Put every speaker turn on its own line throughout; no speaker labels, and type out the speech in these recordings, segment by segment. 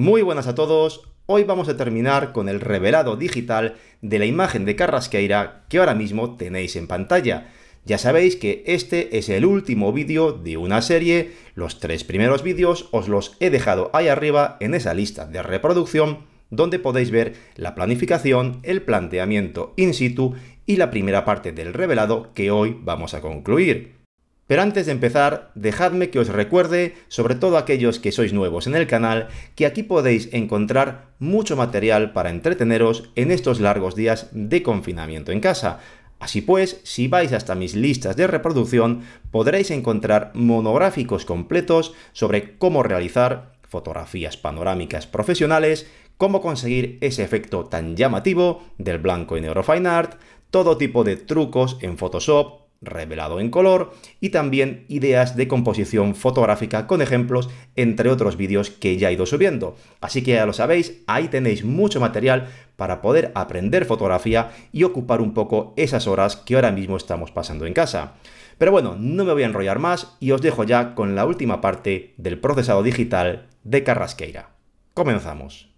Muy buenas a todos, hoy vamos a terminar con el revelado digital de la imagen de Carrasqueira que ahora mismo tenéis en pantalla. Ya sabéis que este es el último vídeo de una serie, los 3 primeros vídeos os los he dejado ahí arriba en esa lista de reproducción donde podéis ver la planificación, el planteamiento in situ y la primera parte del revelado que hoy vamos a concluir. Pero antes de empezar, dejadme que os recuerde, sobre todo aquellos que sois nuevos en el canal, que aquí podéis encontrar mucho material para entreteneros en estos largos días de confinamiento en casa. Así pues, si vais hasta mis listas de reproducción, podréis encontrar monográficos completos sobre cómo realizar fotografías panorámicas profesionales, cómo conseguir ese efecto tan llamativo del blanco y negro fine art, todo tipo de trucos en Photoshop, revelado en color y también ideas de composición fotográfica con ejemplos, entre otros vídeos que ya he ido subiendo. Así que ya lo sabéis, ahí tenéis mucho material para poder aprender fotografía y ocupar un poco esas horas que ahora mismo estamos pasando en casa. Pero bueno, no me voy a enrollar más y os dejo ya con la última parte del procesado digital de Carrasqueira. Comenzamos.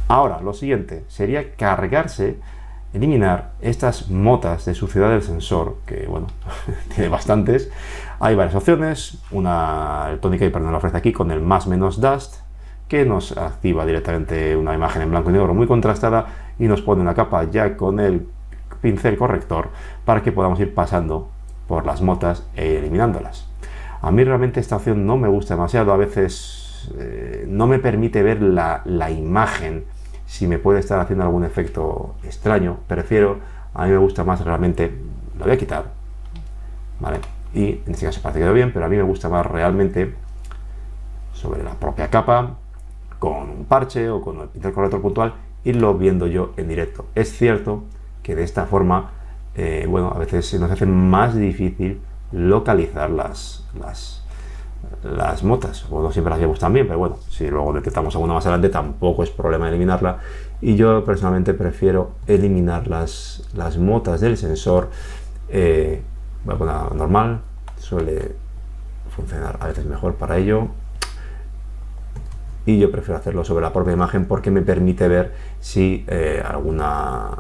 Ahora, lo siguiente sería eliminar estas motas de suciedad del sensor, que bueno, tiene bastantes. Hay varias opciones, el Tonic Hyper nos lo ofrece aquí con el más menos dust, que nos activa directamente una imagen en blanco y negro muy contrastada y nos pone una capa ya con el pincel corrector para que podamos ir pasando por las motas e eliminándolas. A mí realmente esta opción no me gusta demasiado, a veces no me permite ver la imagen. Si me puede estar haciendo algún efecto extraño, a mí me gusta más realmente, lo voy a quitar, ¿vale? Y en este caso parece que quedó bien, pero a mí me gusta más realmente sobre la propia capa, con un parche o con el pincel corrector puntual, irlo viendo yo en directo. Es cierto que de esta forma, bueno, a veces se nos hace más difícil localizar las motas, o no siempre las llevamos tan bien, pero bueno, si luego detectamos alguna más adelante tampoco es problema eliminarla, y yo personalmente prefiero eliminar las motas del sensor. Voy a poner normal, suele funcionar a veces mejor para ello, y yo prefiero hacerlo sobre la propia imagen porque me permite ver si alguna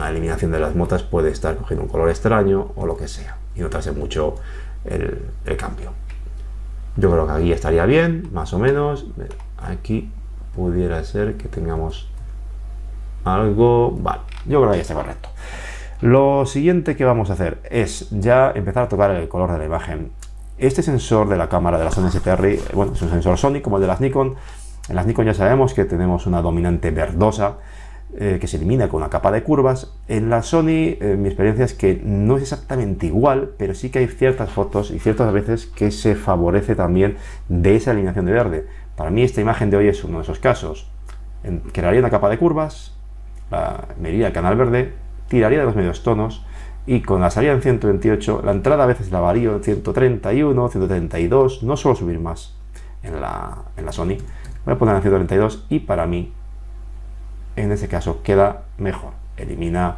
eliminación de las motas puede estar cogiendo un color extraño o lo que sea, y notarse mucho el cambio. Yo creo que aquí estaría bien, más o menos. Aquí pudiera ser que tengamos algo. Vale, yo creo que ya está correcto. Lo siguiente que vamos a hacer es ya empezar a tocar el color de la imagen. Este sensor de la cámara de la Sony STR, bueno, es un sensor Sony como el de las Nikon. En las Nikon ya sabemos que tenemos una dominante verdosa que se elimina con una capa de curvas. En la Sony mi experiencia es que no es exactamente igual, pero sí que hay ciertas fotos y ciertas veces que se favorece también de esa eliminación de verde. Para mí esta imagen de hoy es uno de esos casos. Crearía una capa de curvas, me iría al canal verde, tiraría de los medios tonos y con la salida en 128, la entrada a veces la varío en 131, 132, no suelo subir más en la Sony. Voy a poner en 132 y para mí en ese caso queda mejor. Elimina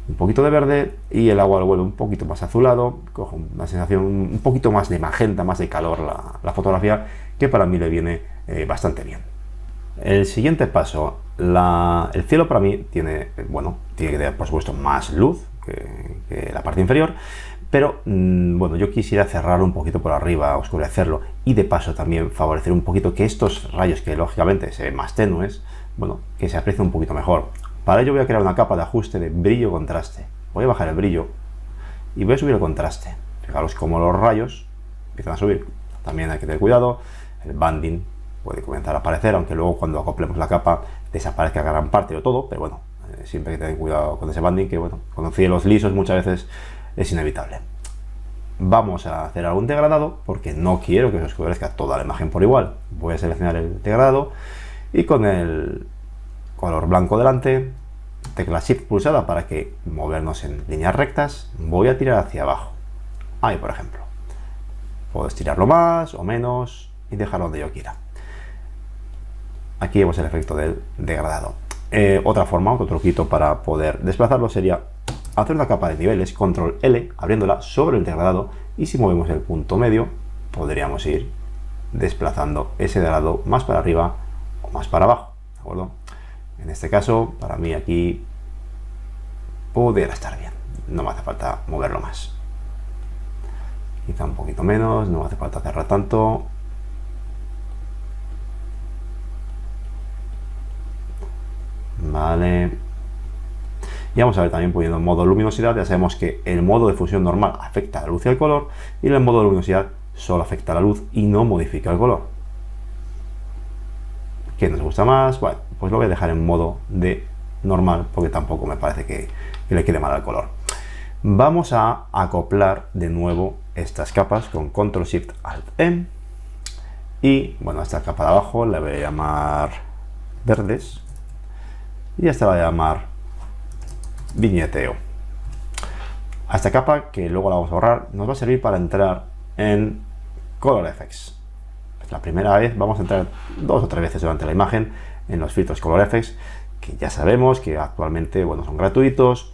un poquito de verde y el agua lo vuelve un poquito más azulado, coge una sensación un poquito más de magenta, más de calor la fotografía, que para mí le viene bastante bien. El siguiente paso, el cielo para mí tiene que tener por supuesto más luz que la parte inferior, pero bueno, yo quisiera cerrarlo un poquito por arriba, oscurecerlo y de paso también favorecer un poquito que estos rayos, que lógicamente se ven más tenues, bueno, que se aprecie un poquito mejor. Para ello voy a crear una capa de ajuste de brillo-contraste. Voy a bajar el brillo y voy a subir el contraste. Fijaros cómo los rayos empiezan a subir. También hay que tener cuidado, el banding puede comenzar a aparecer, aunque luego cuando acoplemos la capa desaparezca gran parte o todo, pero bueno, siempre hay que tener cuidado con ese banding, que bueno, con los cielos lisos muchas veces es inevitable. Vamos a hacer algún degradado porque no quiero que se oscurezca toda la imagen por igual. Voy a seleccionar el degradado y con el color blanco delante, tecla Shift pulsada para que movernos en líneas rectas, voy a tirar hacia abajo. Ahí, por ejemplo. Puedo estirarlo más o menos y dejarlo donde yo quiera. Aquí vemos el efecto del degradado. Otra forma, otro truquito para poder desplazarlo sería hacer una capa de niveles, control L, abriéndola sobre el degradado, y si movemos el punto medio, podríamos ir desplazando ese de lado más para arriba o más para abajo, ¿de acuerdo? En este caso, para mí aquí pudiera estar bien, no me hace falta moverlo más. Quizá un poquito menos, no me hace falta cerrar tanto. Vale. Y vamos a ver también poniendo en modo luminosidad. Ya sabemos que el modo de fusión normal afecta a la luz y al color, y el modo de luminosidad solo afecta a la luz y no modifica el color. ¿Qué nos gusta más? Bueno, pues lo voy a dejar en modo de normal porque tampoco me parece que le quede mal al color. Vamos a acoplar de nuevo estas capas con Control Shift Alt M, y bueno, esta capa de abajo la voy a llamar verdes y esta la voy a llamar viñeteo. A esta capa, que luego la vamos a borrar, nos va a servir para entrar en Color Effects. Es la primera vez, vamos a entrar 2 o 3 veces durante la imagen en los filtros Color Effects, que ya sabemos que actualmente, bueno, son gratuitos,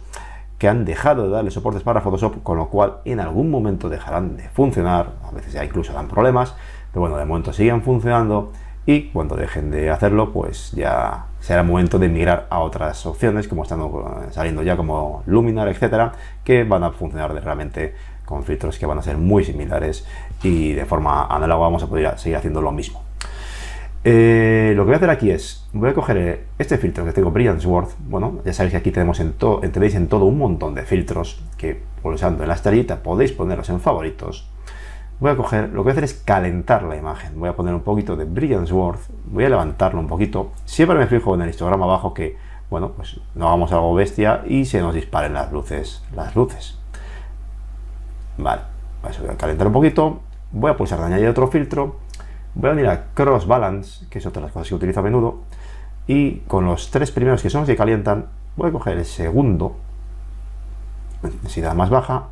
que han dejado de darle soportes para Photoshop, con lo cual en algún momento dejarán de funcionar. A veces ya incluso dan problemas, pero bueno, de momento siguen funcionando, y cuando dejen de hacerlo, pues ya será momento de migrar a otras opciones, como están saliendo ya, como Luminar, etcétera, que van a funcionar realmente con filtros que van a ser muy similares, y de forma análoga vamos a poder seguir haciendo lo mismo. Lo que voy a hacer aquí es, voy a coger este filtro que tengo, Brilliance World. Bueno, ya sabéis que aquí tenemos tenéis en todo un montón de filtros que, pulsando en la estrellita, podéis ponerlos en favoritos. Voy a coger, lo que voy a hacer es calentar la imagen. Voy a poner un poquito de Brilliance World, voy a levantarlo un poquito. Siempre me fijo en el histograma abajo, que, bueno, pues no hagamos algo bestia y se nos disparen las luces. Vale, voy a calentar un poquito. Voy a pulsar de añadir otro filtro. Voy a venir a Cross Balance, que es otra de las cosas que utilizo a menudo, y con los 3 primeros, que son los que calientan, voy a coger el segundo, intensidad más baja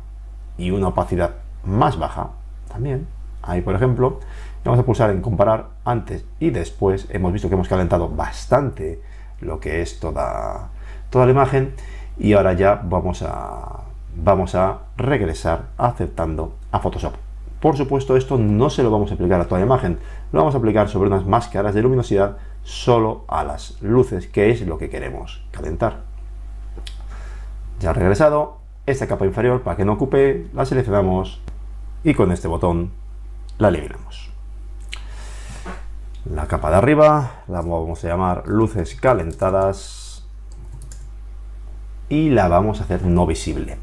y una opacidad más baja también. Ahí, por ejemplo, vamos a pulsar en comparar antes y después. Hemos visto que hemos calentado bastante lo que es toda la imagen, y ahora ya vamos a regresar aceptando a Photoshop. Por supuesto, esto no se lo vamos a aplicar a toda la imagen, lo vamos a aplicar sobre unas máscaras de luminosidad solo a las luces, que es lo que queremos calentar. Ya regresado, esta capa inferior, para que no ocupe, la seleccionamos y con este botón la eliminamos. La capa de arriba la vamos a llamar luces calentadas y la vamos a hacer no visible,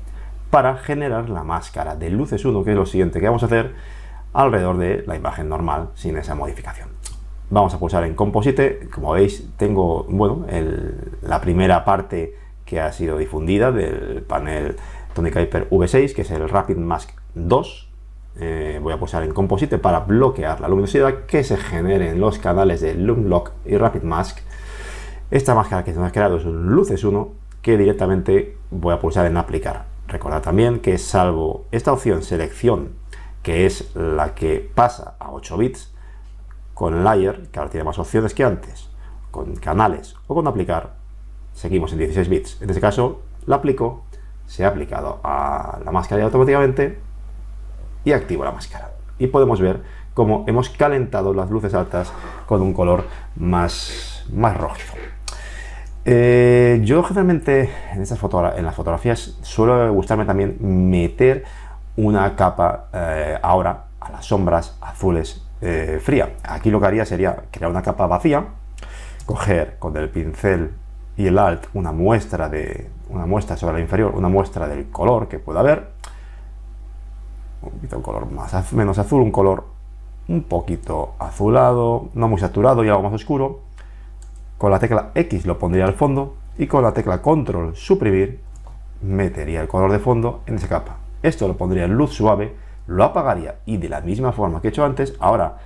para generar la máscara de luces 1, que es lo siguiente que vamos a hacer alrededor de la imagen normal sin esa modificación. Vamos a pulsar en Composite. Como veis, tengo, bueno, la primera parte que ha sido difundida del panel Tony Kuiper V6, que es el Rapid Mask 2. Voy a pulsar en Composite para bloquear la luminosidad que se genere en los canales de Lumlock y Rapid Mask. Esta máscara que se nos ha creado es un luces 1, que directamente voy a pulsar en aplicar. Recordad también que, salvo esta opción selección, que es la que pasa a 8 bits, con Layer, que ahora tiene más opciones que antes, con canales o con aplicar, seguimos en 16 bits. En este caso, la aplico, se ha aplicado a la máscara automáticamente y activo la máscara. Y podemos ver cómo hemos calentado las luces altas con un color más rojizo. Yo generalmente en las fotografías suelo gustarme también meter una capa ahora a las sombras azules fría. Aquí lo que haría sería crear una capa vacía, coger con el pincel y el Alt una muestra sobre la inferior, una muestra del color que pueda haber, un color menos azul, un color un poquito azulado, no muy saturado y algo más oscuro. Con la tecla X lo pondría al fondo, y con la tecla Control suprimir metería el color de fondo en esa capa. Esto lo pondría en luz suave, lo apagaría, y de la misma forma que he hecho antes, ahora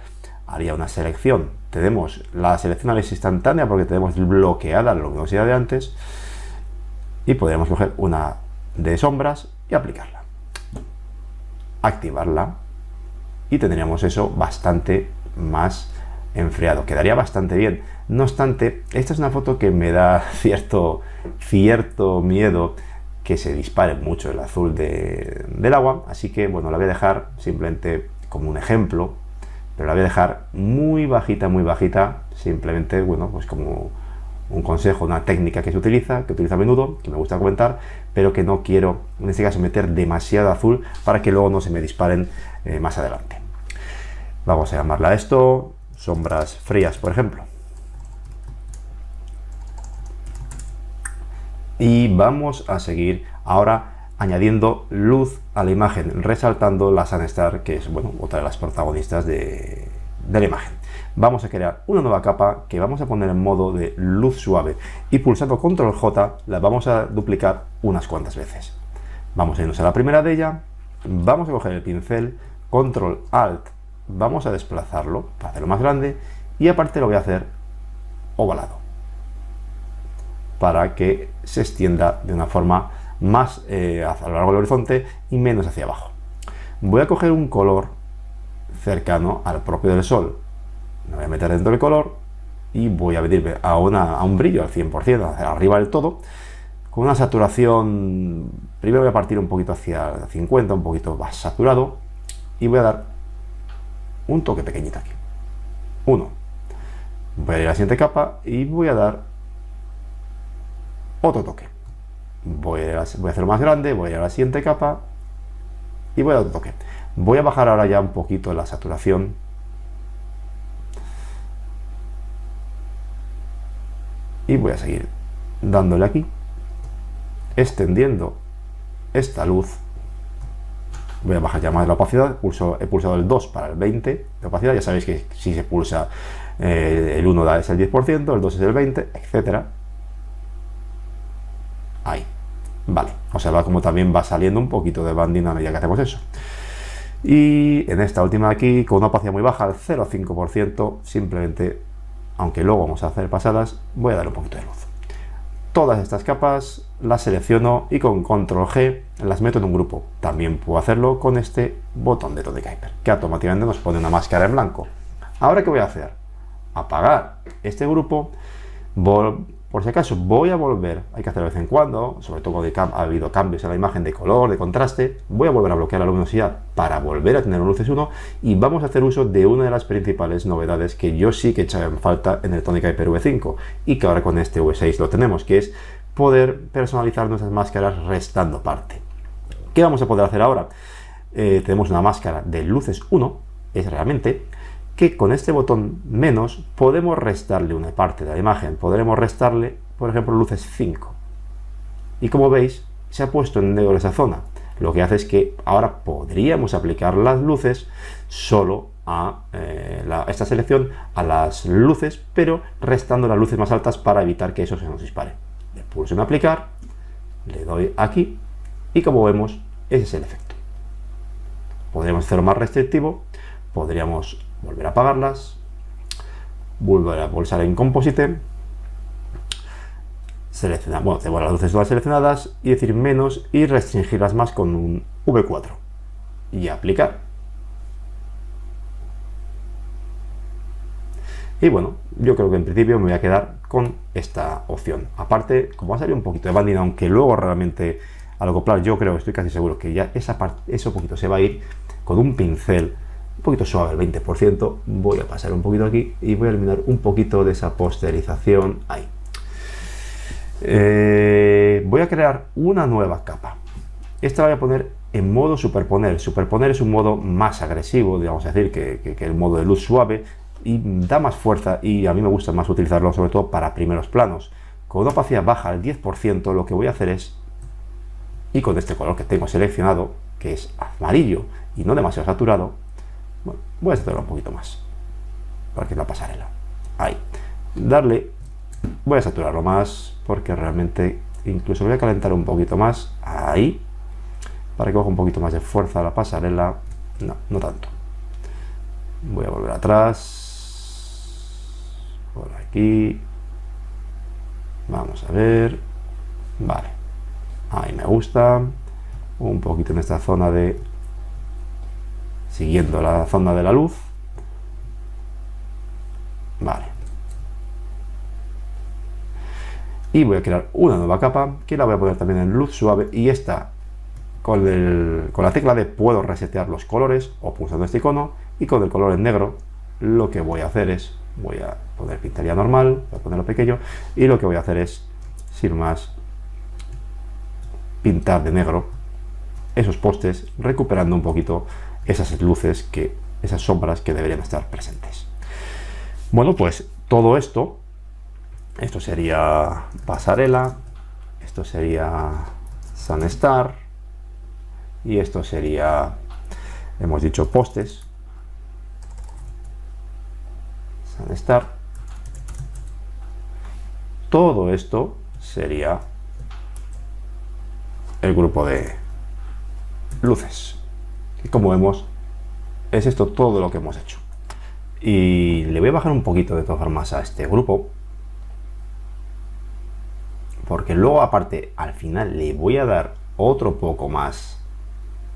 haría una selección. Tenemos la selección es instantánea porque tenemos bloqueada la luminosidad de antes, y podríamos coger una de sombras y aplicarla, activarla, y tendríamos eso bastante más enfriado. Quedaría bastante bien. No obstante, esta es una foto que me da cierto miedo que se dispare mucho el azul del agua, así que bueno, la voy a dejar simplemente como un ejemplo, pero la voy a dejar muy bajita, simplemente, bueno, pues como un consejo, una técnica que se utiliza, que utilizo a menudo, que me gusta comentar, pero que no quiero, en este caso, meter demasiado azul para que luego no se me disparen más adelante. Vamos a llamarle a esto sombras frías, por ejemplo. Y vamos a seguir ahora añadiendo luz a la imagen, resaltando la Sunstar, que es, bueno, otra de las protagonistas de la imagen. Vamos a crear una nueva capa que vamos a poner en modo de luz suave y pulsando Control J la vamos a duplicar unas cuantas veces. Vamos a irnos a la primera de ellas, vamos a coger el pincel, Control Alt, vamos a desplazarlo para hacerlo más grande y aparte lo voy a hacer ovalado para que se extienda de una forma más a lo largo del horizonte y menos hacia abajo. Voy a coger un color cercano al propio del sol, me voy a meter dentro del color y voy a venirme a un brillo al 100%, hacia arriba del todo, con una saturación. Primero voy a partir un poquito hacia 50, un poquito más saturado, y voy a dar un toque pequeñito aquí, uno. Voy a ir a la siguiente capa y voy a dar otro toque. Voy a hacerlo más grande, voy a ir a la siguiente capa y voy a dar otro toque. Voy a bajar ahora ya un poquito la saturación y voy a seguir dándole aquí, extendiendo esta luz. Voy a bajar ya más la opacidad, he pulsado el 2 para el 20 de opacidad. Ya sabéis que si se pulsa el 1 es el 10%, el 2 es el 20%, etcétera. Ahí, vale, o sea, va como también va saliendo un poquito de banding a medida que hacemos eso. Y en esta última de aquí, con una opacidad muy baja, al 0,5%, simplemente, aunque luego vamos a hacer pasadas, voy a dar un poquito de luz. Todas estas capas las selecciono y con Control G las meto en un grupo. También puedo hacerlo con este botón de Tonic Hyper, que automáticamente nos pone una máscara en blanco. Ahora, ¿qué voy a hacer? Apagar este grupo. Por si acaso voy a volver, hay que hacerlo de vez en cuando, sobre todo cuando ha habido cambios en la imagen de color, de contraste, voy a volver a bloquear la luminosidad para volver a tener luces 1 y vamos a hacer uso de una de las principales novedades que yo sí que echaba en falta en el Tonic Hyper V5 y que ahora con este V6 lo tenemos, que es poder personalizar nuestras máscaras restando parte. ¿Qué vamos a poder hacer ahora? Tenemos una máscara de luces 1, es realmente que con este botón menos podemos restarle una parte de la imagen. Podremos restarle, por ejemplo, luces 5. Y como veis, se ha puesto en negro esa zona. Lo que hace es que ahora podríamos aplicar las luces solo a esta selección, a las luces, pero restando las luces más altas para evitar que eso se nos dispare. Le pulso en aplicar, le doy aquí y como vemos, ese es el efecto. Podríamos hacerlo más restrictivo, podríamos volver a apagarlas, volver a pulsar en Composite, seleccionar, bueno, tengo las luces todas seleccionadas y decir menos y restringirlas más con un V4 y aplicar. Y bueno, yo creo que en principio me voy a quedar con esta opción. Aparte, como va a salir un poquito de banding, aunque luego realmente al acoplar, yo creo, estoy casi seguro que ya esa parte, eso poquito se va a ir con un pincel un poquito suave, el 20%, voy a pasar un poquito aquí y voy a eliminar un poquito de esa posterización ahí. Voy a crear una nueva capa. Esta la voy a poner en modo superponer. Superponer es un modo más agresivo, digamos, decir, que el modo de luz suave y da más fuerza y a mí me gusta más utilizarlo sobre todo para primeros planos. Con una opacidad baja al 10%, lo que voy a hacer es, y con este color que tengo seleccionado, que es amarillo y no demasiado saturado, bueno, voy a saturarlo un poquito más para que la pasarela. Ahí. Voy a saturarlo más porque realmente incluso voy a calentar un poquito más. Ahí. Para que coja un poquito más de fuerza la pasarela. No, no tanto. Voy a volver atrás. Por aquí. Vamos a ver. Vale. Ahí me gusta. Un poquito en esta zona de... siguiendo la zona de la luz. Vale. Y voy a crear una nueva capa que la voy a poner también en luz suave y esta con la tecla D puedo resetear los colores o pulsando este icono y con el color en negro lo que voy a hacer es, voy a poner pintaría normal, voy a ponerlo pequeño, y lo que voy a hacer es, sin más, pintar de negro esos postes, recuperando un poquito esas luces, esas sombras que deberían estar presentes. Bueno, pues todo esto sería pasarela, esto sería Sunstar, y esto sería, hemos dicho, postes, Sunstar. Todo esto sería el grupo de luces. Y como vemos, es esto todo lo que hemos hecho. Y le voy a bajar un poquito de todas formas a este grupo, porque luego aparte al final le voy a dar otro poco más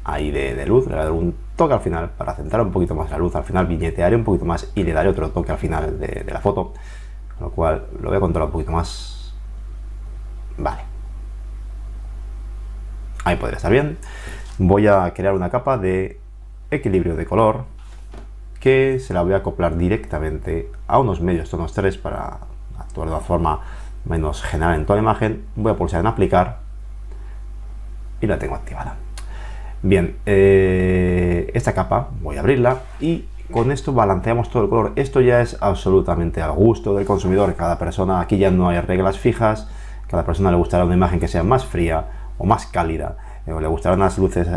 ahí de luz, le voy a dar un toque al final para centrar un poquito más la luz, al final viñetearé un poquito más y le daré otro toque al final de la foto, con lo cual lo voy a controlar un poquito más. Vale, ahí podría estar bien. Voy a crear una capa de equilibrio de color que se la voy a acoplar directamente a unos medios tonos 3 para actuar de una forma menos general en toda la imagen. Voy a pulsar en aplicar y la tengo activada. Bien, esta capa voy a abrirla y con esto balanceamos todo el color. Esto ya es absolutamente al gusto del consumidor. Cada persona, aquí ya no hay reglas fijas. Cada persona le gustará una imagen que sea más fría o más cálida, o le gustarán unas luces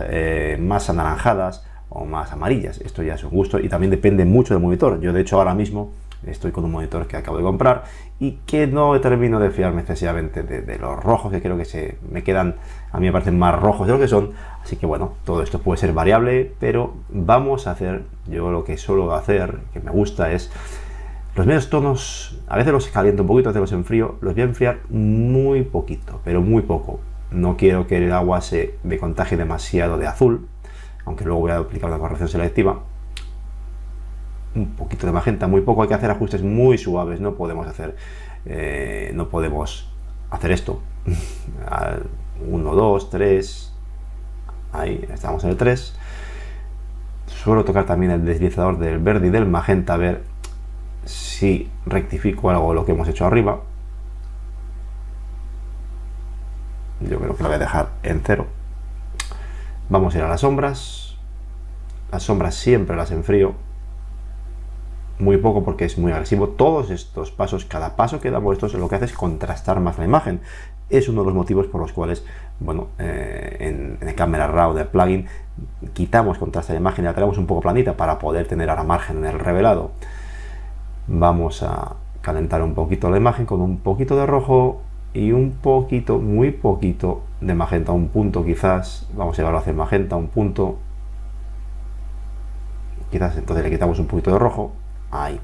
más anaranjadas o más amarillas. Esto ya es un gusto y también depende mucho del monitor. Yo de hecho ahora mismo estoy con un monitor que acabo de comprar y que no termino de fiarme excesivamente de los rojos, que creo que me quedan, a mí me parecen más rojos de lo que son. Así que bueno, todo esto puede ser variable, pero vamos a hacer, yo lo que suelo hacer, que me gusta, es los medios tonos, a veces los caliento un poquito, a veces los enfrío, los voy a enfriar muy poquito, pero muy poco. No quiero que el agua me contagie demasiado de azul, aunque luego voy a aplicar una corrección selectiva. Un poquito de magenta, muy poco, hay que hacer ajustes muy suaves, no podemos hacer esto. 1, 2, 3, ahí estamos en el 3. Suelo tocar también el deslizador del verde y del magenta, a ver si rectifico algo de lo que hemos hecho arriba. Yo creo que lo voy a dejar en 0. Vamos a ir a las sombras. Las sombras siempre las enfrío muy poco porque es muy agresivo. Todos estos pasos, cada paso que damos, esto es lo que hace es contrastar más la imagen. Es uno de los motivos por los cuales, bueno, en el Camera Raw del plugin quitamos contraste de imagen y la tenemos un poco planita para poder tener ahora margen en el revelado. Vamos a calentar un poquito la imagen con un poquito de rojo y un poquito, muy poquito de magenta, un punto quizás. Vamos a llevarlo hacia el magenta, un punto. Quizás entonces le quitamos un poquito de rojo. Ahí.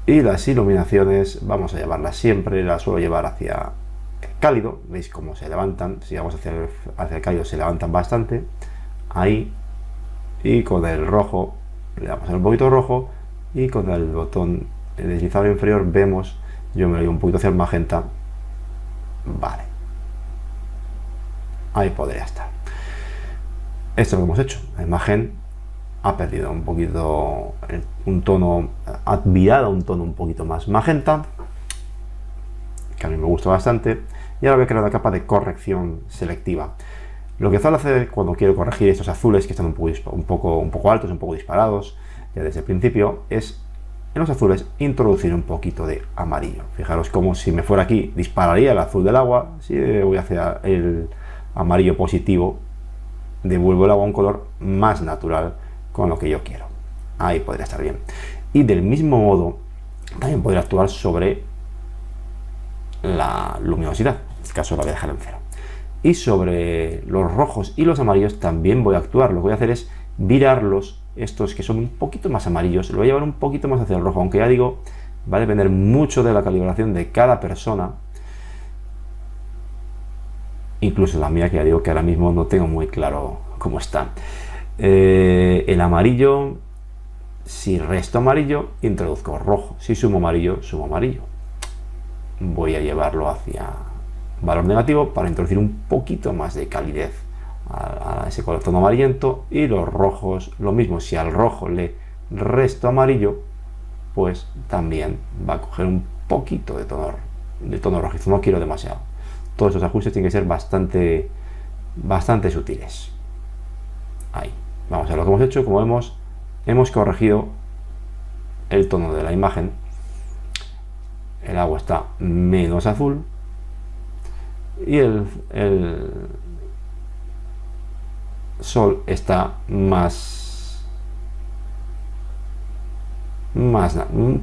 Y las iluminaciones vamos a llevarlas siempre, las suelo llevar hacia el cálido. Veis cómo se levantan. Si vamos hacia el cálido se levantan bastante. Ahí. Y con el rojo le damos un poquito de rojo. Y con el botón deslizador inferior vemos, yo me lo llevo un poquito hacia el magenta. Vale. Ahí podría estar. Esto es lo que hemos hecho. La imagen ha perdido un poquito un tono, ha virado a un tono un poquito más magenta, que a mí me gusta bastante. Y ahora voy a crear una capa de corrección selectiva. Lo que suelo hacer cuando quiero corregir estos azules que están un poco altos, un poco disparados, ya desde el principio, es en los azules introducir un poquito de amarillo. Fijaros como si me fuera aquí dispararía el azul del agua. Si voy hacia el amarillo positivo, devuelvo el agua a un color más natural con lo que yo quiero. Ahí podría estar bien. Y del mismo modo también podría actuar sobre la luminosidad. En este caso la voy a dejar en 0. Y sobre los rojos y los amarillos también voy a actuar. Lo que voy a hacer es virarlos, estos que son un poquito más amarillos, lo voy a llevar un poquito más hacia el rojo, aunque ya digo, va a depender mucho de la calibración de cada persona, incluso la mía, que ya digo que ahora mismo no tengo muy claro cómo está. El amarillo, si resto amarillo, introduzco rojo. Si sumo amarillo, sumo amarillo. Voy a llevarlo hacia valor negativo para introducir un poquito más de calidez a ese color tono amarillento. Y los rojos, lo mismo, si al rojo le resto amarillo, pues también va a coger un poquito de tono rojizo. No quiero demasiado. Todos estos ajustes tienen que ser bastante sutiles. Ahí. Vamos a ver lo que hemos hecho. Como vemos, hemos corregido el tono de la imagen. El agua está menos azul y el sol está un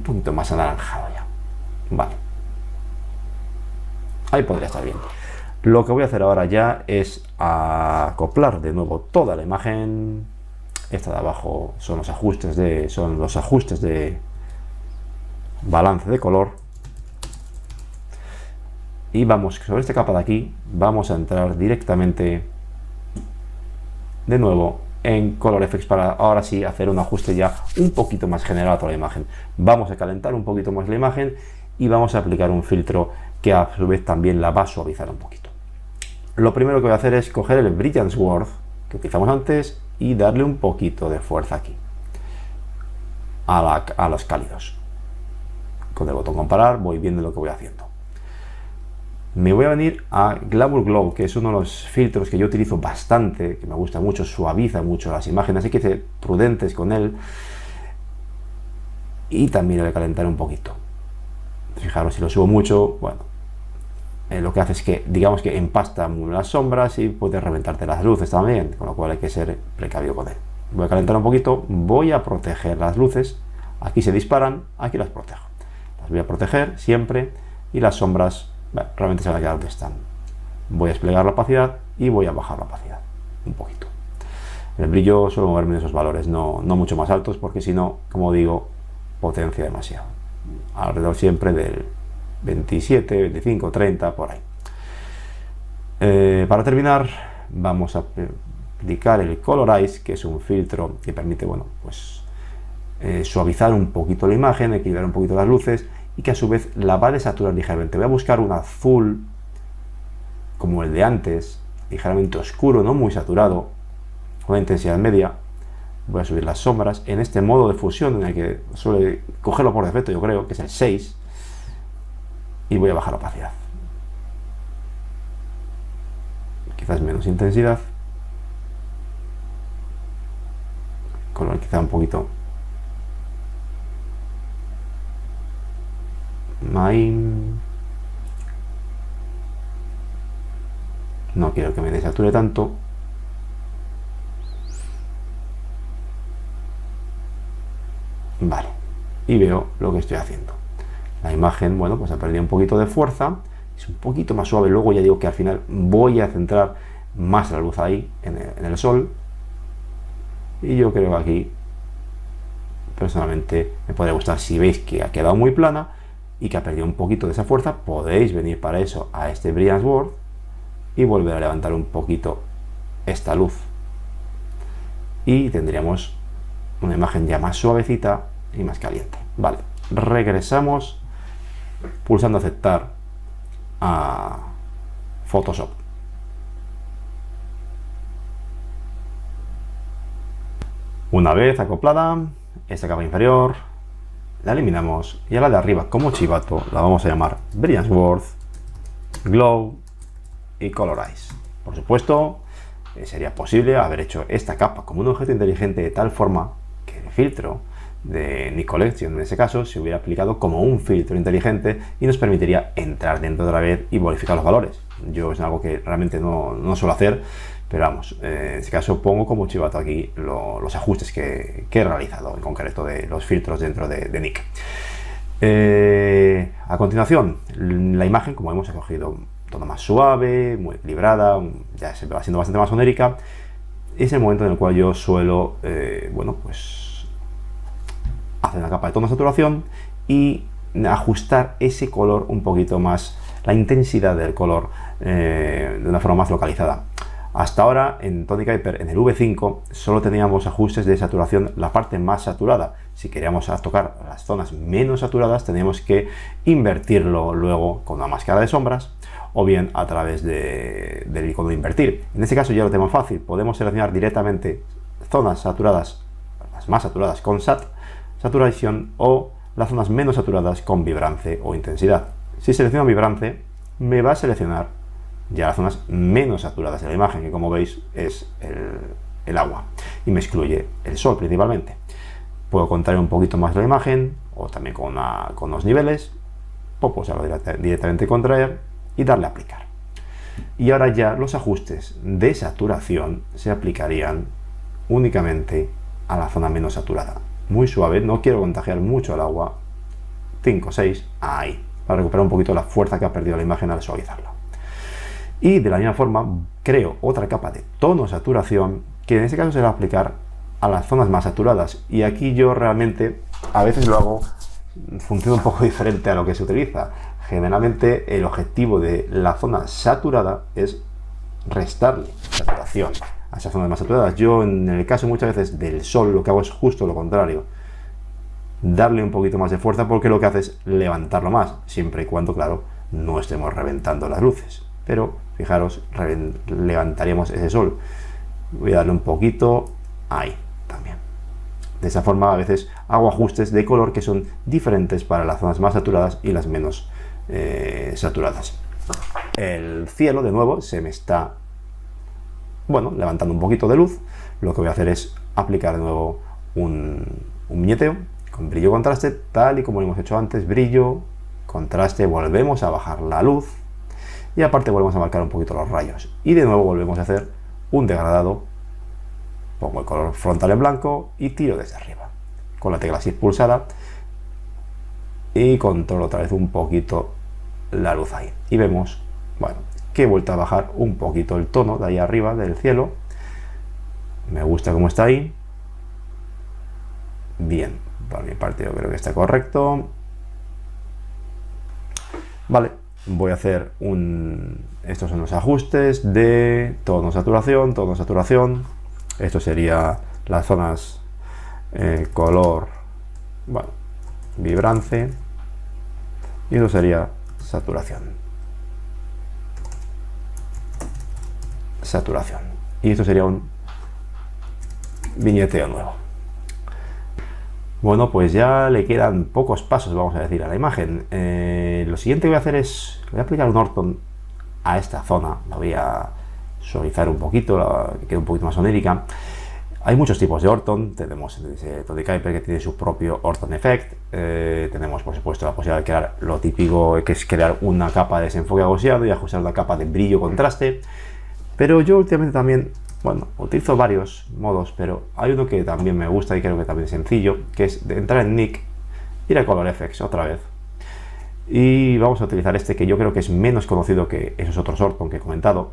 poquito más anaranjado ya. Vale, ahí podría estar bien. Lo que voy a hacer ahora ya es acoplar de nuevo toda la imagen. Esta de abajo son los ajustes de balance de color. Y vamos, sobre esta capa de aquí, vamos a entrar directamente de nuevo en Color Efects para ahora sí hacer un ajuste ya un poquito más general a toda la imagen. Vamos a calentar un poquito más la imagen y vamos a aplicar un filtro que a su vez también la va a suavizar un poquito. Lo primero que voy a hacer es coger el Brilliance World que utilizamos antes y darle un poquito de fuerza aquí a los cálidos. Con el botón comparar voy viendo lo que voy haciendo. Me voy a venir a Glamour Glow, que es uno de los filtros que yo utilizo bastante, que me gusta mucho, suaviza mucho las imágenes, así que ser prudentes con él. Y también lo voy a calentar un poquito. Fijaros, si lo subo mucho, bueno, lo que hace es que, digamos que empasta las sombras y puede reventarte las luces también, con lo cual hay que ser precavido con él. Voy a calentar un poquito, voy a proteger las luces, aquí se disparan, aquí las protejo. Las voy a proteger siempre y las sombras realmente se van a quedar donde están. Voy a desplegar la opacidad y voy a bajar la opacidad un poquito. El brillo suelo moverme en esos valores, no mucho más altos, porque si no, como digo, potencia demasiado. Alrededor siempre del 27, 25, 30, por ahí. Para terminar, vamos a aplicar el Colorize, que es un filtro que permite, bueno, pues suavizar un poquito la imagen, equilibrar un poquito las luces y que a su vez la va a desaturar ligeramente. Voy a buscar un azul como el de antes, ligeramente oscuro, no muy saturado, con una intensidad media. Voy a subir las sombras en este modo de fusión en el que suele cogerlo por defecto, yo creo que es el 6, y voy a bajar la opacidad. Quizás menos intensidad, color quizá un poquito no quiero que me desature tanto. Vale, y veo lo que estoy haciendo. La imagen, bueno, pues ha perdido un poquito de fuerza, es un poquito más suave. Luego ya digo que al final voy a centrar más la luz ahí en el sol, y yo creo que aquí personalmente me podría gustar. Si veis que ha quedado muy plana y que ha perdido un poquito de esa fuerza, podéis venir para eso a este Brilliance World y volver a levantar un poquito esta luz y tendríamos una imagen ya más suavecita y más caliente. Vale, regresamos pulsando aceptar a Photoshop. Una vez acoplada esta capa inferior, la eliminamos y a la de arriba, como chivato, la vamos a llamar Brilliance World, Glow y Colorize. Por supuesto, sería posible haber hecho esta capa como un objeto inteligente de tal forma que el filtro de Nik Collection, en ese caso, se hubiera aplicado como un filtro inteligente y nos permitiría entrar dentro de la vez y modificar los valores. Yo es algo que realmente no suelo hacer, pero vamos, en este caso pongo como chivato aquí los ajustes que he realizado, en concreto de los filtros dentro de Nik. A continuación, la imagen, como hemos cogido un tono más suave, muy equilibrada, ya se va siendo bastante más onérica. Es el momento en el cual yo suelo, bueno, pues hacer una capa de tono de saturación y ajustar ese color un poquito más, la intensidad del color de una forma más localizada. Hasta ahora en Tonic Hyper, en el V5, solo teníamos ajustes de saturación, la parte más saturada. Si queríamos tocar las zonas menos saturadas, teníamos que invertirlo luego con una máscara de sombras o bien a través del icono de invertir. En este caso ya lo tenemos fácil, podemos seleccionar directamente zonas saturadas, las más saturadas con SAT, saturación o las zonas menos saturadas con vibrance o intensidad. Si selecciono vibrance, me va a seleccionar ya las zonas menos saturadas de la imagen, que como veis es el agua, y me excluye el sol principalmente. Puedo contraer un poquito más la imagen, o también con los niveles, o pulsarlo directamente contraer y darle a aplicar. Y ahora ya los ajustes de saturación se aplicarían únicamente a la zona menos saturada. Muy suave, no quiero contagiar mucho el agua. 5, 6, ahí, para recuperar un poquito la fuerza que ha perdido la imagen al suavizarla. Y de la misma forma creo otra capa de tono saturación, que en este caso se va a aplicar a las zonas más saturadas. Y aquí yo realmente a veces lo hago, funciona un poco diferente a lo que se utiliza. Generalmente el objetivo de la zona saturada es restarle saturación a esas zonas más saturadas. Yo en el caso muchas veces del sol lo que hago es justo lo contrario, darle un poquito más de fuerza, porque lo que hace es levantarlo más, siempre y cuando, claro, no estemos reventando las luces. Pero fijaros, levantaríamos ese sol. Voy a darle un poquito ahí también. De esa forma a veces hago ajustes de color que son diferentes para las zonas más saturadas y las menos saturadas. El cielo de nuevo se me está, bueno, levantando un poquito de luz. Lo que voy a hacer es aplicar de nuevo un viñeteo con brillo contraste, tal y como lo hemos hecho antes. Brillo, contraste, volvemos a bajar la luz y aparte volvemos a marcar un poquito los rayos, y de nuevo volvemos a hacer un degradado. Pongo el color frontal en blanco y tiro desde arriba con la tecla Shift pulsada y controlo otra vez un poquito la luz ahí, y vemos, bueno, que he vuelto a bajar un poquito el tono de ahí arriba del cielo. Me gusta cómo está ahí. Bien, por mi parte yo creo que está correcto. Vale, voy a hacer estos son los ajustes de tono saturación, tono saturación. Esto sería las zonas color, bueno, vibrance, y esto sería saturación. Saturación. Y esto sería un viñeteo nuevo. Bueno, pues ya le quedan pocos pasos, vamos a decir, a la imagen. Lo siguiente que voy a hacer es, voy a aplicar un Orton a esta zona. La voy a suavizar un poquito, que quede un poquito más onérica. Hay muchos tipos de Orton. Tenemos el Tony Kuiper, que tiene su propio Orton Effect. Tenemos, por supuesto, la posibilidad de crear lo típico, que es crear una capa de desenfoque gaussiano y ajustar una capa de brillo contraste. Pero yo últimamente también, bueno, utilizo varios modos, pero hay uno que también me gusta y creo que también es sencillo, que es de entrar en Nik, ir a Color Effects otra vez. Y vamos a utilizar este, que yo creo que es menos conocido que esos otros Orton que he comentado,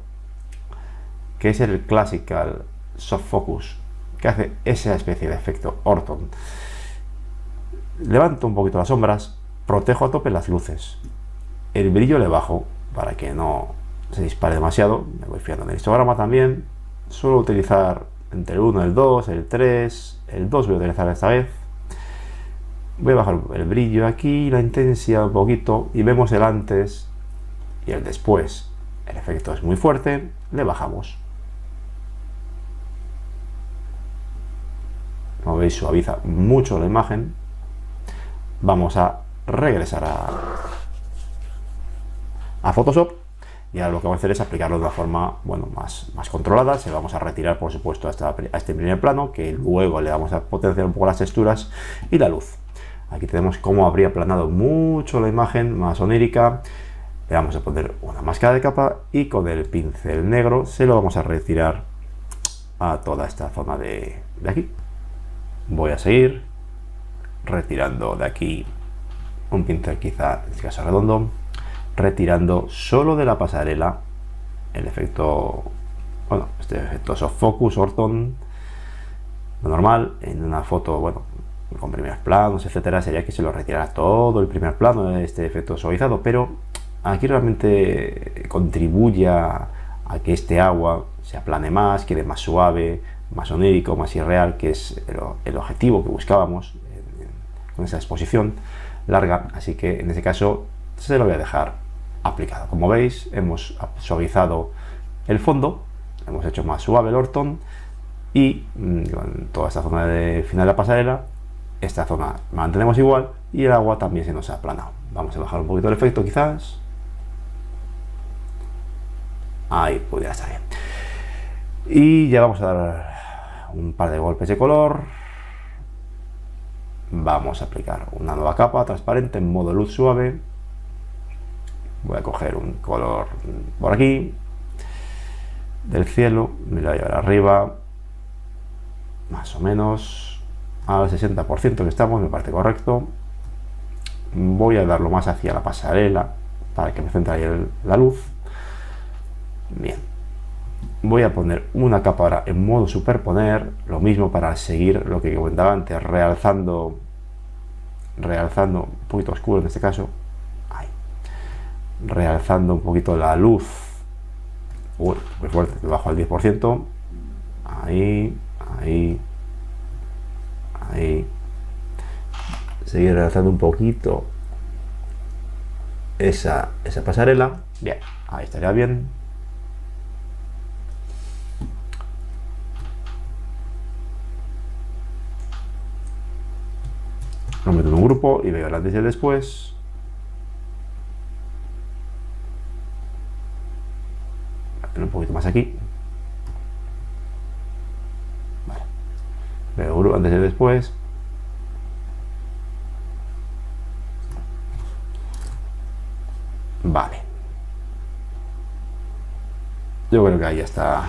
que es el Classical Soft Focus, que hace esa especie de efecto Orton. Levanto un poquito las sombras, protejo a tope las luces, el brillo le bajo para que no se dispare demasiado, me voy fijando en el histograma también. Suelo utilizar entre el 1, el 2, el 3, el 2 voy a utilizar esta vez. Voy a bajar el brillo aquí, la intensidad un poquito, y vemos el antes y el después. El efecto es muy fuerte, le bajamos. Como veis, suaviza mucho la imagen. Vamos a regresar a Photoshop, y ahora lo que vamos a hacer es aplicarlo de una forma, bueno, más controlada. Se lo vamos a retirar, por supuesto, a este primer plano, que luego le vamos a potenciar un poco las texturas y la luz. Aquí tenemos cómo habría aplanado mucho la imagen, más onírica. Le vamos a poner una máscara de capa y con el pincel negro se lo vamos a retirar a toda esta zona de aquí. Voy a seguir retirando de aquí un pincel, quizá en este caso redondo, retirando solo de la pasarela el efecto, bueno, este efecto soft focus, Orton, normal. En una foto, bueno, con primeros planos, etcétera, sería que se lo retirara todo el primer plano de este efecto suavizado, pero aquí realmente contribuye a que este agua se aplane más, quede más suave, más onírico, más irreal, que es el objetivo que buscábamos con esa exposición larga. Así que en este caso se lo voy a dejar aplicado. Como veis, hemos suavizado el fondo, hemos hecho más suave el Orton, y en toda esta zona de final de la pasarela esta zona mantenemos igual y el agua también se nos ha aplanado. Vamos a bajar un poquito el efecto quizás. Ahí pudiera estar bien. Y ya vamos a dar un par de golpes de color. Vamos a aplicar una nueva capa transparente en modo luz suave. Voy a coger un color por aquí del cielo, me lo voy a llevar arriba, más o menos al 60% que estamos, me parece correcto. Voy a darlo más hacia la pasarela para que me centre ahí la luz. Bien, voy a poner una capa ahora en modo superponer, lo mismo para seguir lo que comentaba antes, realzando un poquito oscuro en este caso, ahí, realzando un poquito la luz. Uy, muy fuerte, lo bajo al 10%, ahí, seguir realzando un poquito esa pasarela. Bien, ahí estaría bien. Lo meto en un grupo y veo el antes y el después. Un poquito más aquí. Vale. Veo el antes y el después. Vale. Yo creo que ahí está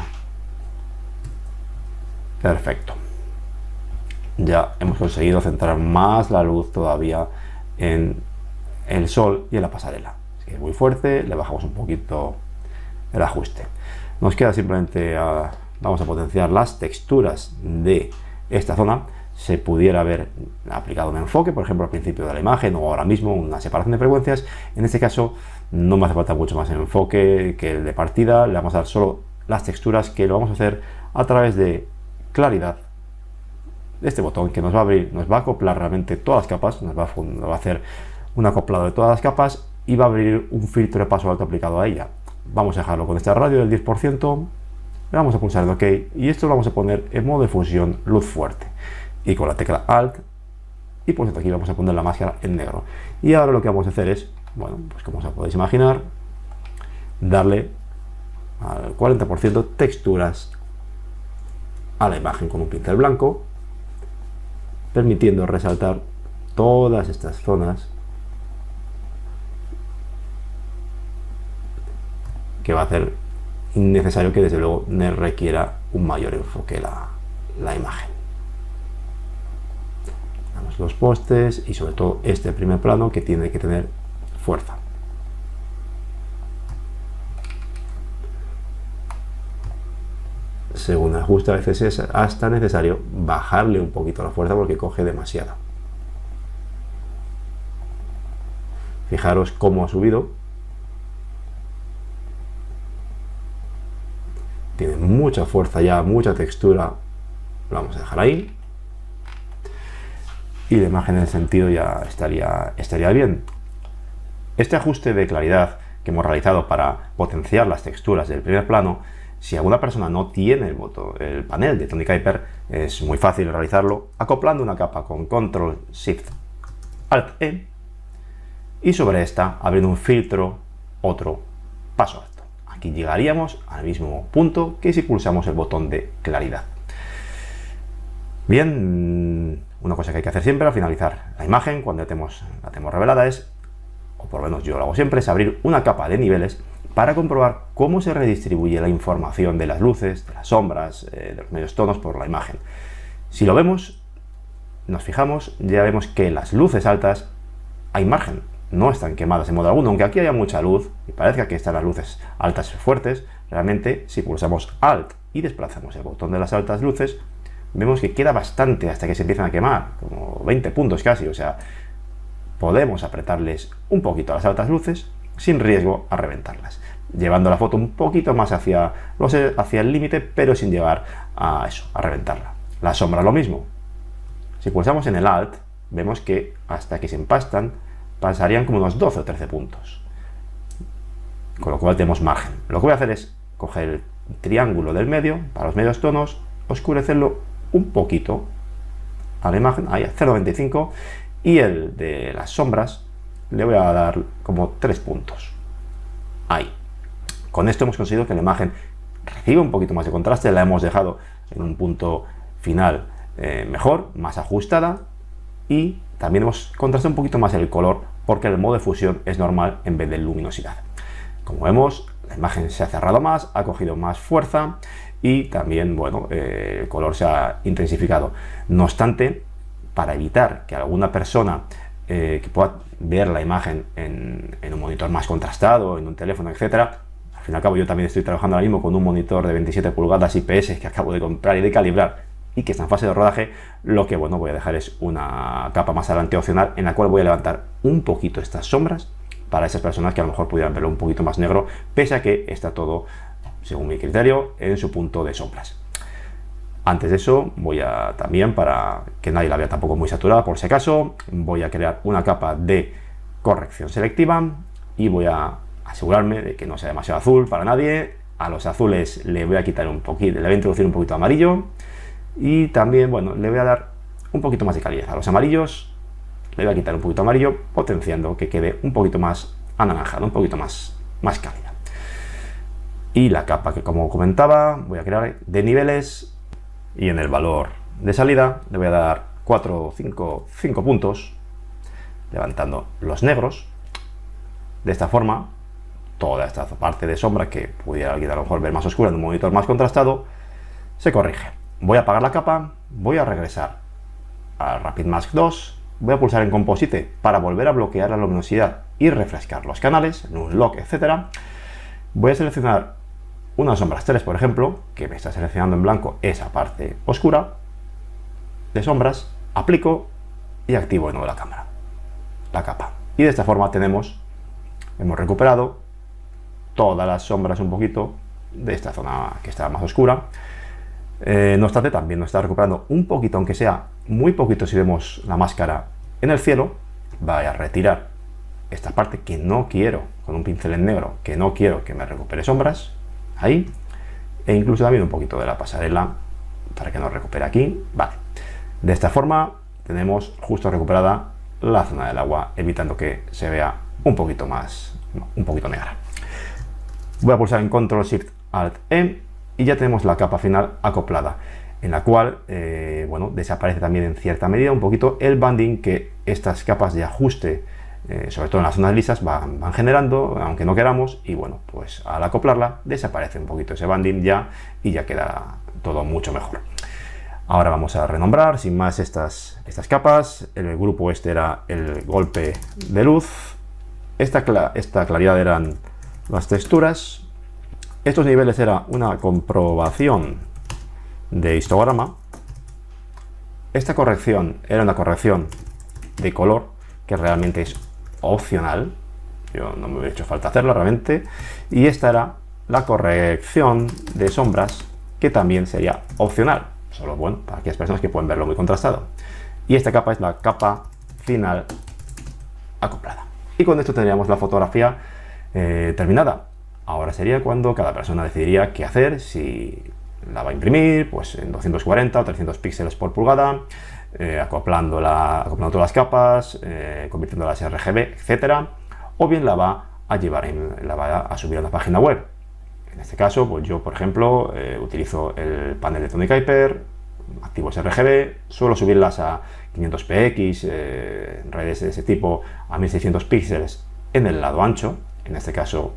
perfecto. Ya hemos conseguido centrar más la luz todavía en el sol y en la pasarela. Así que es muy fuerte, le bajamos un poquito el ajuste. Nos queda simplemente, vamos a potenciar las texturas de esta zona. Se pudiera haber aplicado un enfoque, por ejemplo al principio de la imagen o ahora mismo una separación de frecuencias. En este caso no me hace falta mucho más enfoque que el de partida. Le vamos a dar solo las texturas, que lo vamos a hacer a través de claridad. Este botón que nos va a abrir, nos va a acoplar realmente todas las capas, nos va a hacer un acoplado de todas las capas y va a abrir un filtro de paso alto aplicado a ella. Vamos a dejarlo con este radio del 10%, le vamos a pulsar en OK y esto lo vamos a poner en modo de fusión luz fuerte. Y con la tecla Alt y por cierto aquí vamos a poner la máscara en negro. Y ahora lo que vamos a hacer es, bueno, pues como os podéis imaginar, darle al 40% texturas a la imagen con un pincel blanco, permitiendo resaltar todas estas zonas que va a hacer innecesario que desde luego requiera un mayor enfoque la imagen. Damos los postes y sobre todo este primer plano que tiene que tener fuerza. Según el ajuste a veces es hasta necesario bajarle un poquito la fuerza porque coge demasiado. Fijaros cómo ha subido. Tiene mucha fuerza ya, mucha textura. Lo vamos a dejar ahí. Y la imagen en el sentido ya estaría bien. Este ajuste de claridad que hemos realizado para potenciar las texturas del primer plano, si alguna persona no tiene el panel de Tonic Hyper, es muy fácil realizarlo acoplando una capa con Control Shift Alt E y sobre esta abriendo un filtro, otro paso alto. Aquí llegaríamos al mismo punto que si pulsamos el botón de claridad. Bien, una cosa que hay que hacer siempre al finalizar la imagen, cuando la tenemos revelada, es, o por lo menos yo lo hago siempre, es abrir una capa de niveles para comprobar cómo se redistribuye la información de las luces, de las sombras, de los medios tonos por la imagen. Si lo vemos, nos fijamos, ya vemos que las luces altas hay margen, no están quemadas en modo alguno, aunque aquí haya mucha luz y parezca que están las luces altas fuertes, realmente si pulsamos Alt y desplazamos el botón de las altas luces, vemos que queda bastante hasta que se empiezan a quemar, como 20 puntos casi, o sea, podemos apretarles un poquito a las altas luces sin riesgo a reventarlas, llevando la foto un poquito más hacia el límite, pero sin llegar a eso, a reventarla. La sombra lo mismo. Si pulsamos en el Alt, vemos que hasta que se empastan pasarían como unos 12 o 13 puntos, con lo cual tenemos margen. Lo que voy a hacer es coger el triángulo del medio para los medios tonos, oscurecerlo un poquito a la imagen, ahí a 0,95, y el de las sombras le voy a dar como 3 puntos. Ahí. Con esto hemos conseguido que la imagen reciba un poquito más de contraste, la hemos dejado en un punto final mejor, más ajustada, y también hemos contrastado un poquito más el color porque el modo de fusión es normal en vez de luminosidad. Como vemos, la imagen se ha cerrado más, ha cogido más fuerza y también, bueno, el color se ha intensificado. No obstante, para evitar que alguna persona que pueda ver la imagen en un monitor más contrastado, en un teléfono, etcétera, al fin y al cabo yo también estoy trabajando ahora mismo con un monitor de 27 pulgadas IPS que acabo de comprar y de calibrar y que está en fase de rodaje. Lo que, bueno, voy a dejar es una capa más adelante opcional en la cual voy a levantar un poquito estas sombras para esas personas que a lo mejor pudieran verlo un poquito más negro, pese a que está todo, según mi criterio, en su punto de sombras. Antes de eso, voy a también, para que nadie la vea tampoco muy saturada, por si acaso, voy a crear una capa de corrección selectiva y voy a asegurarme de que no sea demasiado azul para nadie. A los azules le voy a quitar un poquito, le voy a introducir un poquito de amarillo y también, bueno, le voy a dar un poquito más de calidez. A los amarillos le voy a quitar un poquito de amarillo, potenciando que quede un poquito más anaranjado, un poquito más cálida. Y la capa que, como comentaba, voy a crear de niveles. Y en el valor de salida le voy a dar 4 o 5 puntos, levantando los negros. De esta forma, toda esta parte de sombra que pudiera alguien a lo mejor ver más oscura en un monitor más contrastado, se corrige. Voy a apagar la capa, voy a regresar a Rapid Mask 2, voy a pulsar en Composite para volver a bloquear la luminosidad y refrescar los canales, en un lock, etcétera. Voy a seleccionar unas sombras 3, por ejemplo, que me está seleccionando en blanco esa parte oscura de sombras, aplico y activo de nuevo la cámara, la capa. Y de esta forma hemos recuperado todas las sombras un poquito de esta zona que está más oscura. No obstante, también nos está recuperando un poquito, aunque sea muy poquito, si vemos la máscara en el cielo. Voy a retirar esta parte que no quiero, con un pincel en negro, que no quiero que me recupere sombras. Ahí, e incluso también un poquito de la pasarela para que nos recupere aquí. Vale, de esta forma tenemos justo recuperada la zona del agua, evitando que se vea un poquito negra. Voy a pulsar en Control Shift Alt E y ya tenemos la capa final acoplada, en la cual bueno, desaparece también en cierta medida un poquito el banding que estas capas de ajuste, sobre todo en las zonas lisas, van generando, aunque no queramos, y bueno, pues al acoplarla desaparece un poquito ese banding ya y ya queda todo mucho mejor. Ahora vamos a renombrar sin más estas capas. El grupo este era el golpe de luz, esta claridad eran las texturas, estos niveles era una comprobación de histograma, esta corrección era una corrección de color que realmente es opcional, yo no me hubiera hecho falta hacerla realmente, y esta era la corrección de sombras, que también sería opcional, solo, bueno, para aquellas personas que pueden verlo muy contrastado. Y esta capa es la capa final acoplada. Y con esto tendríamos la fotografía terminada. Ahora sería cuando cada persona decidiría qué hacer, si la va a imprimir pues en 240 o 300 píxeles por pulgada, acoplando todas las capas, convirtiéndolas en RGB, etcétera, o bien la va a llevar, la va a subir a la página web. En este caso, pues yo, por ejemplo, utilizo el panel de Tony Kuiper, activo ese RGB, suelo subirlas a 500px, redes de ese tipo, a 1600 píxeles en el lado ancho, en este caso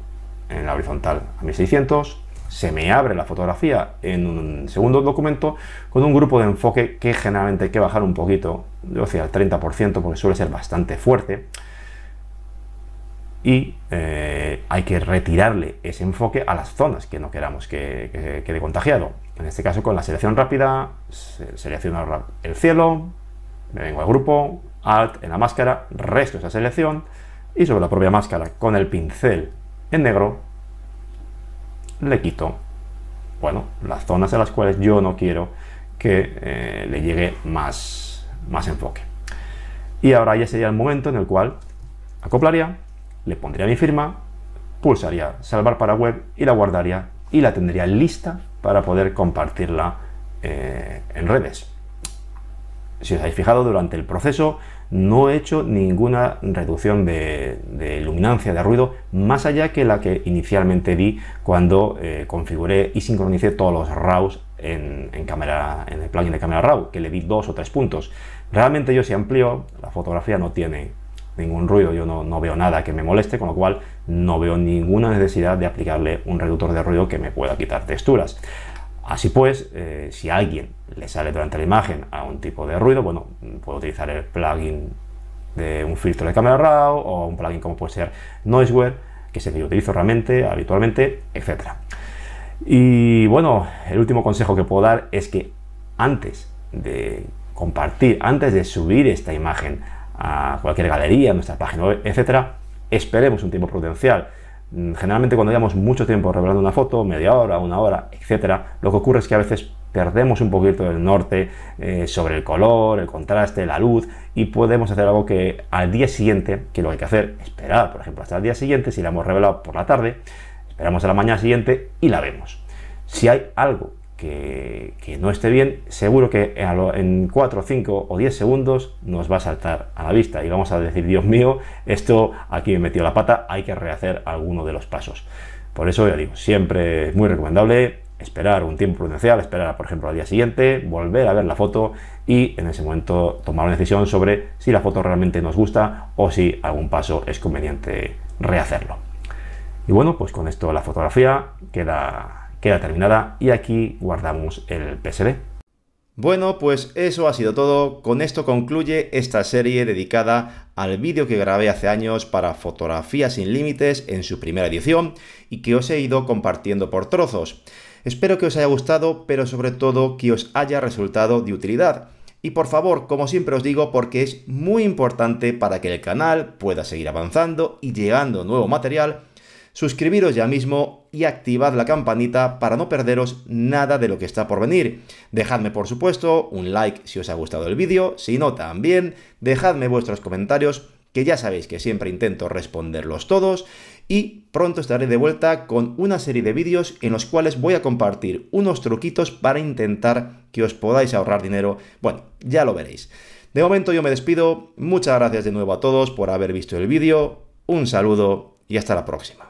en la horizontal a 1600. Se me abre la fotografía en un segundo documento con un grupo de enfoque que generalmente hay que bajar un poquito, yo decía al 30%, porque suele ser bastante fuerte, y hay que retirarle ese enfoque a las zonas que no queramos que quede contagiado. En este caso, con la selección rápida, selecciono el cielo, me vengo al grupo, Alt en la máscara, resto esa selección, y sobre la propia máscara con el pincel en negro le quito, bueno, las zonas a las cuales yo no quiero que le llegue más enfoque. Y ahora ya sería el momento en el cual acoplaría, le pondría mi firma, pulsaría salvar para web y la guardaría y la tendría lista para poder compartirla en redes. si os habéis fijado, durante el proceso no he hecho ninguna reducción de luminancia, de ruido, más allá que la que inicialmente di cuando configuré y sincronicé todos los RAWs en el plugin de cámara RAW, que le di 2 o 3 puntos. Realmente yo, si amplío, la fotografía no tiene ningún ruido, yo no veo nada que me moleste, con lo cual no veo ninguna necesidad de aplicarle un reductor de ruido que me pueda quitar texturas. Así pues, si a alguien le sale durante la imagen a un tipo de ruido, bueno, puedo utilizar el plugin de un filtro de cámara RAW o un plugin como puede ser Noiseware, que es el que yo utilizo realmente, habitualmente, etc. Y bueno, el último consejo que puedo dar es que antes de compartir, antes de subir esta imagen a cualquier galería, a nuestra página web, etc., esperemos un tiempo prudencial. Generalmente cuando llevamos mucho tiempo revelando una foto, media hora, una hora, etcétera, lo que ocurre es que a veces perdemos un poquito del norte sobre el color, el contraste, la luz, y podemos hacer algo que al día siguiente, que lo que hay que hacer, esperar, por ejemplo, hasta el día siguiente. Si la hemos revelado por la tarde, esperamos a la mañana siguiente y la vemos. Si hay algo que no esté bien, seguro que en 4, 5 o 10 segundos nos va a saltar a la vista y vamos a decir: Dios mío, esto aquí me metió la pata, hay que rehacer alguno de los pasos. Por eso ya digo, siempre es muy recomendable esperar un tiempo prudencial, esperar, por ejemplo, al día siguiente, volver a ver la foto y en ese momento tomar una decisión sobre si la foto realmente nos gusta o si algún paso es conveniente rehacerlo. Y bueno, pues con esto la fotografía queda terminada y aquí guardamos el PSD.
Bueno, pues eso ha sido todo. Con esto concluye esta serie dedicada al vídeo que grabé hace años para Fotografía sin Límites en su primera edición y que os he ido compartiendo por trozos. Espero que os haya gustado, pero sobre todo que os haya resultado de utilidad. Y por favor, como siempre os digo, porque es muy importante para que el canal pueda seguir avanzando y llegando nuevo material, suscribiros ya mismo y activad la campanita para no perderos nada de lo que está por venir. Dejadme, por supuesto, un like si os ha gustado el vídeo, si no también, dejadme vuestros comentarios, que ya sabéis que siempre intento responderlos todos, y pronto estaré de vuelta con una serie de vídeos en los cuales voy a compartir unos truquitos para intentar que os podáis ahorrar dinero. Bueno, ya lo veréis. De momento yo me despido, muchas gracias de nuevo a todos por haber visto el vídeo, un saludo y hasta la próxima.